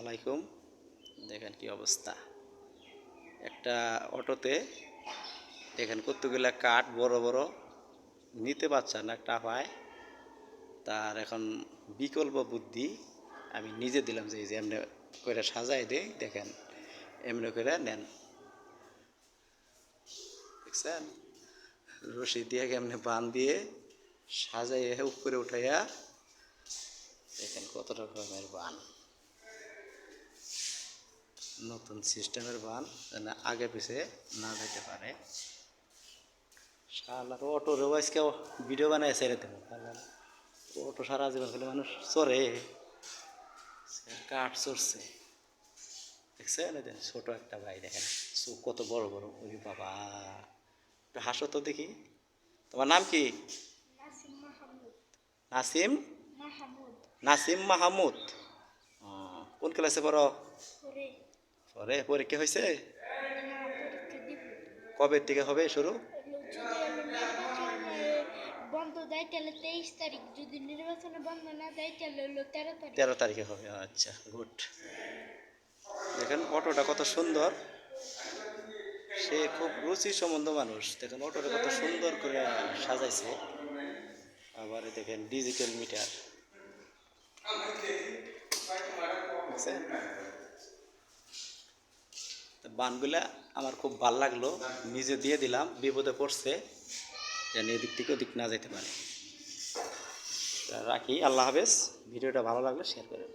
আলাইকুম। দেখেন কি অবস্থা, একটা অটোতে দেখেন কতগুলা কাঠ বড় বড় নিতে পারছে না টাকায়। তার এখন বিকল্প বুদ্ধি আমি নিজে দিলাম, যে এমনি করে সাজাই দেই, দেখেন এমনি করে নেন, দেখছেন রশি দিয়ে এমনি বান দিয়ে সাজাইয়া উপরে উঠাইয়া, দেখেন কত রকমের বান, নতুন সিস্টেমের বান, যেন আগে পিছে না যেতে পারে। শালার অটোর আজকে ভিডিও বানায় ছেড়ে দেবো, অটো সারা জীবন ফেলে মানুষ চড়ে, কাঠ চড়ছে, দেখছেন ছোট একটা ভাই, দেখেন চোখ কত বড় বড়, ওই বাবা একটু হাসো তো দেখি। তোমার নাম কি? নাসিম নাসিম মাহমুদ। কোন ক্লাসে পড়ো? পরে পরীক্ষা হয়েছে? কবে থেকে হবে শুরু? বন্ধ দেয় তাহলে 23 তারিখ, যদি নির্বাচনে বন্ধ না দেয় তাহলে হলো 13 তারিখ। 13 তারিখে হবে, আচ্ছা গুড। দেখেন অটোটা কত সুন্দর, সে খুব রুচি সম্বন্ধ মানুষ, দেখেন অটোটা কত সুন্দর করে সাজাইছে। আবার দেখেন ডিজিটাল মিটার, বানগুলা আমার খুব ভাল লাগলো, নিজে দিয়ে দিলাম, বিপদে পড়ছে যেন এদিক থেকে ওদিক না যেতে পারে। রাখি, আল্লাহ হাফেজ। ভিডিওটা ভালো লাগলে শেয়ার করে